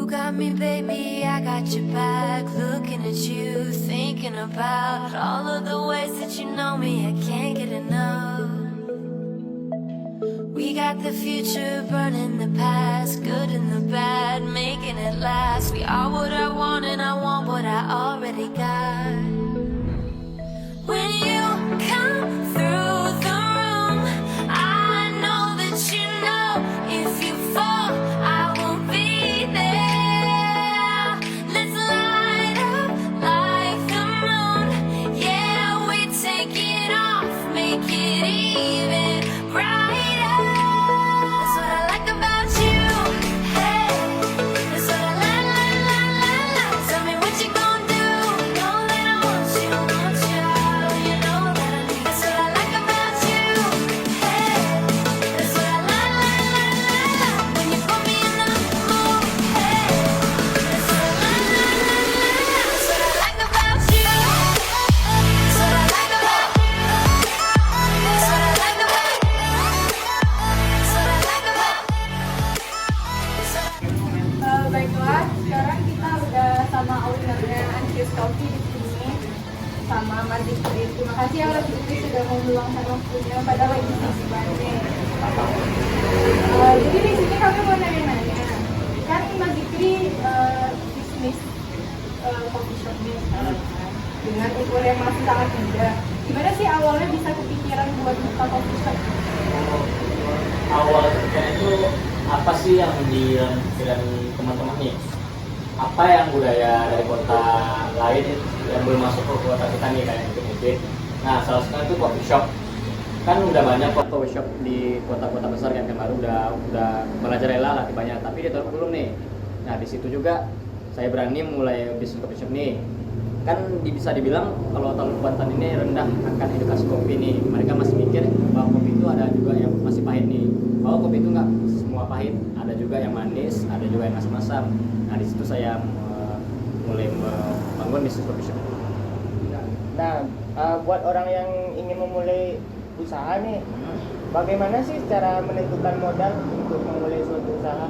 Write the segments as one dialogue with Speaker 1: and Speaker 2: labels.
Speaker 1: got me, baby, I got your back. Looking at you, thinking about all of the ways that you know me. I can't get enough. We got the future burning the past, good and the bad, making it last. We are what I want and I want what I already got. When you come through the room, I know that you know if you fall, I will be there. Let's light up like the moon. Yeah, we take it off, make it even brighter. That's what I like about you. Hey, that's what I like. Tell me what you gonna do. Know that I want you, want you. You know that I need. That's what I like about you. Hey, that's what I like. When you put me in the mood. Hey, that's what I like. That's what I like about you. That's what I like about you. That's what I like about you. That's what I like about you.
Speaker 2: Baiklah, sekarang kita udah sama ownernya Anxious Coffee di sini, sama Mas Zikri. Terima kasih ya Mas Zikri sudah mau meluangkan waktunya pada lagi sisi banding. Jadi di sini kami mau nanya-nanya, kan Mas Zikri bisnis coffee shopnya sekarang kan, dengan umur yang masih sangat muda. Gimana sih awalnya bisa kepikiran buat buka coffee shop?
Speaker 3: Awal ketika itu apa sih yang dipikiran teman-teman nih? Apa yang budaya dari kota lain yang belum masuk ke kota kita nih kayak gitu mungkin. Nah, salah satunya itu coffee shop. Kan udah banyak coffee shop di kota-kota besar kan baru udah merajalela lah banyak, tapi di Teluk belum nih. Nah, di situ juga saya berani mulai bisnis coffee shop nih. Kan bisa dibilang kalau Teluk Banten ini rendah akan edukasi kopi nih. Mereka masih mikir bahwa kopi itu ada juga yang masih pahit nih. Bahwa kopi itu nggak semua pahit, ada juga yang manis, ada juga yang asam-asam. Nah, di situ saya mulai membangun bisnis coffee shop.
Speaker 4: Nah, buat orang yang ingin memulai usaha nih, bagaimana sih cara menentukan modal untuk memulai suatu usaha?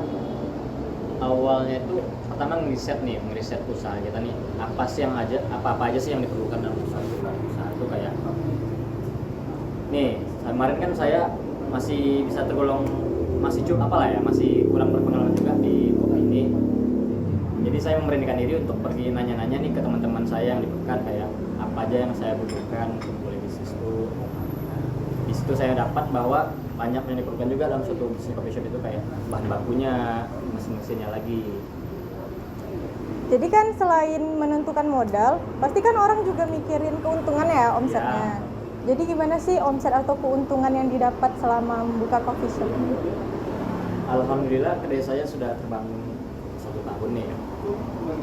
Speaker 3: Awalnya itu pertama ngeriset usaha kita nih, apa aja sih yang diperlukan dalam usaha itu kayak nih kemarin kan saya masih bisa tergolong masih kurang berpengalaman juga di kopi ini. Jadi saya memberanikan diri untuk pergi nanya-nanya nih ke teman-teman saya yang di Pekan kayak apa aja yang saya butuhkan untuk mulai bisnis itu. Di situ saya dapat bahwa banyak yang diperlukan juga dalam suatu bisnis coffee shop itu kayak bahan bakunya, mesin-mesinnya lagi.
Speaker 2: Jadi kan selain menentukan modal, pasti kan orang juga mikirin keuntungan ya omsetnya.
Speaker 3: Ya.
Speaker 2: Jadi gimana sih omset atau keuntungan yang didapat selama membuka coffee shop?
Speaker 3: Alhamdulillah kedai saya sudah terbangun 1 tahun nih ya.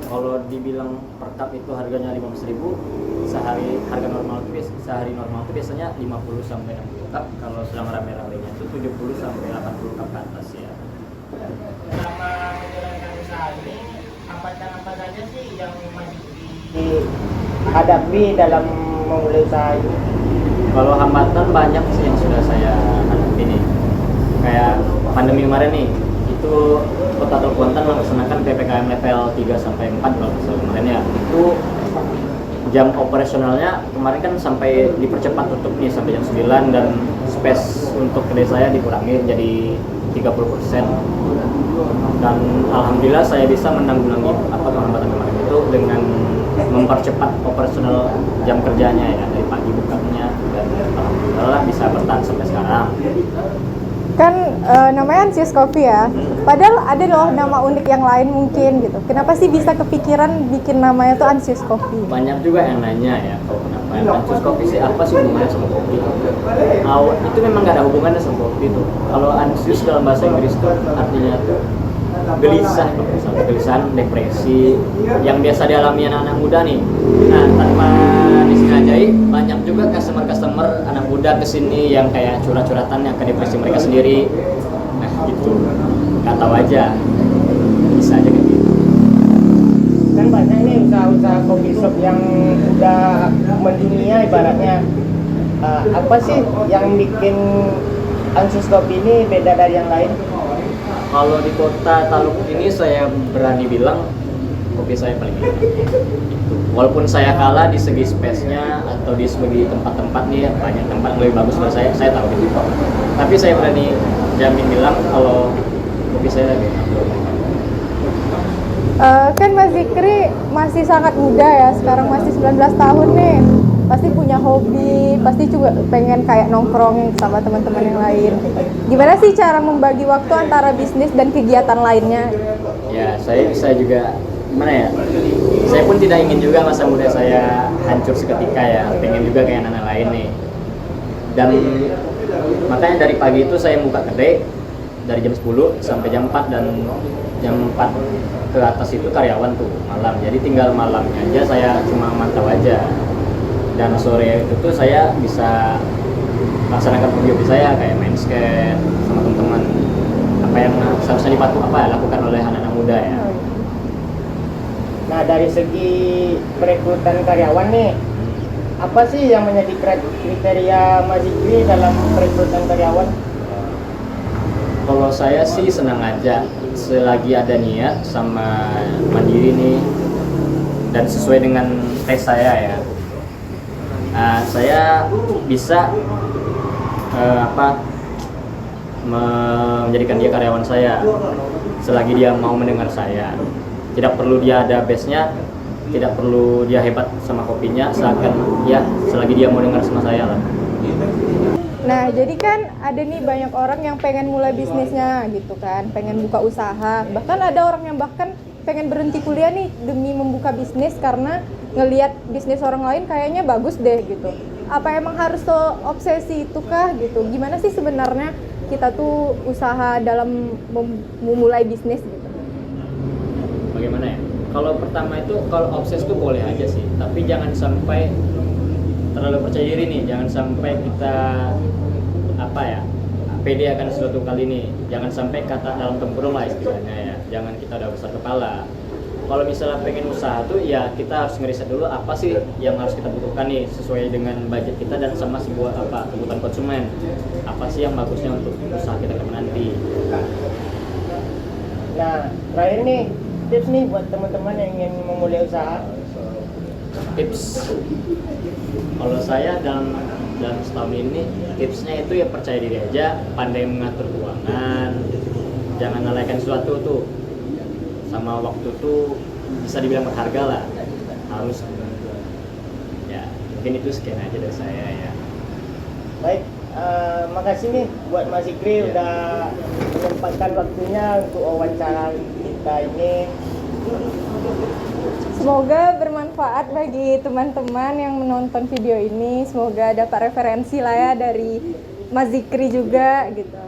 Speaker 3: Kalau dibilang per cup itu harganya 15.000, harga normal itu sehari normal itu biasanya 50 sampai 60 cup. Kalau sedang rame-ramenya itu 70 sampai 80 cup ke atas ya.
Speaker 4: Selama menjalankan usaha ini, hambatan apa saja sih yang masih dihadapi dalam memulai usaha ini?
Speaker 3: Kalau hambatan banyak sih yang sudah saya hadapi nih. Kayak pandemi kemarin nih, itu Kota Teluk Banten melaksanakan PPKM level 3 sampai 4 kalau kemarin ya. Itu jam operasionalnya kemarin kan sampai dipercepat tutup nih sampai jam 9 dan space untuk kedai saya dikurangi jadi 30%. Dan alhamdulillah saya bisa menanggulangi hambatan kemarin itu dengan mempercepat operasional jam kerjanya ya dari pagi bukanya dan alhamdulillah bisa bertahan sampai sekarang.
Speaker 2: Kan namanya Anxious Coffee ya, padahal ada loh nama unik yang lain mungkin gitu. Kenapa sih bisa kepikiran bikin namanya tuh Anxious Coffee?
Speaker 3: Banyak juga yang nanya ya kalau kenapa Anxious Coffee sih, apa sih hubungannya sama kopi? Itu memang gak ada hubungannya sama kopi tuh. Kalau anxious dalam bahasa Inggris tuh artinya tuh gelisah, kegelisahan, depresi yang biasa dialami anak-anak muda nih. Nah, tanpa disengajai banyak juga customer anak muda kesini yang kayak curhat-curhatan yang ke depresi mereka sendiri. Nah gitu, nggak tahu aja, bisa aja kayak gitu.
Speaker 4: Kan banyak nih usaha-usaha coffee shop yang udah mendunia ibaratnya. Apa sih yang bikin Anxious Coffee ini beda dari yang lain?
Speaker 3: Kalau di kota Taluk ini saya berani bilang kopi saya paling enak. Gitu. Walaupun saya kalah di segi space-nya atau di segi tempat-tempat nih, banyak tempat lebih bagus dari saya tahu gitu. Tapi saya berani jamin bilang kalau kopi saya lebih enak.
Speaker 2: Kan Mas Zikri masih sangat muda ya, sekarang masih 19 tahun nih. Pasti punya hobi, pasti juga pengen kayak nongkrong sama teman-teman yang lain. Gimana sih cara membagi waktu antara bisnis dan kegiatan lainnya?
Speaker 3: Ya, saya bisa juga gimana ya? Saya pun tidak ingin juga masa muda saya hancur seketika ya. Pengen juga kayak anak lain nih. Dan makanya dari pagi itu saya buka kedai dari jam 10 sampai jam 4 dan jam 4 ke atas itu karyawan tuh malam. Jadi tinggal malamnya aja saya cuma mantau aja. Dan sore itu tuh saya bisa laksanakan hobi saya kayak main skate sama teman-teman. Apa yang seharusnya lakukan oleh anak-anak muda ya.
Speaker 4: Nah, dari segi perekrutan karyawan nih, apa sih yang menjadi kriteria Mas Zikri dalam perekrutan karyawan?
Speaker 3: Kalau saya sih senang aja selagi ada niat sama mandiri nih dan sesuai dengan tes saya ya. Saya bisa menjadikan dia karyawan saya selagi dia mau mendengar saya. Tidak perlu dia ada base-nya, tidak perlu dia hebat sama kopinya, selagi dia mau dengar sama saya lah.
Speaker 2: Nah, jadi kan ada nih banyak orang yang pengen mulai bisnisnya gitu kan, pengen buka usaha. Bahkan ada orang yang bahkan pengen berhenti kuliah nih demi membuka bisnis karena ngelihat bisnis orang lain kayaknya bagus deh gitu. Apa emang harus obsesi itu kah gitu? Gimana sih sebenarnya kita tuh usaha dalam memulai bisnis gitu?
Speaker 3: Bagaimana ya? Kalau pertama itu kalau obses tuh boleh aja sih, tapi jangan sampai terlalu percaya diri nih, jangan sampai kita pede akan sesuatu kali ini, jangan sampai kata dalam tempurung lah istilahnya ya, jangan kita udah besar kepala. Kalau misalnya pengen usaha tuh ya kita harus ngeriset dulu apa sih yang harus kita butuhkan nih sesuai dengan budget kita dan sama sebuah kebutuhan konsumen, apa sih yang bagusnya untuk usaha kita ke nanti.
Speaker 4: Nah, terakhir nih tips nih buat teman-teman yang ingin memulai usaha.
Speaker 3: Tips kalau saya dalam setahun ini tipsnya itu ya percaya diri aja, pandai mengatur keuangan, jangan nalaikan sesuatu tuh, sama waktu tuh bisa dibilang berharga lah, harus ya. Mungkin itu sekian aja dari saya ya.
Speaker 4: Baik, makasih nih buat Mas Zikri udah menyempatkan waktunya untuk wawancara kita ini.
Speaker 2: Semoga bermanfaat bagi teman-teman yang menonton video ini. Semoga dapat referensi lah ya dari Mas Zikri juga gitu.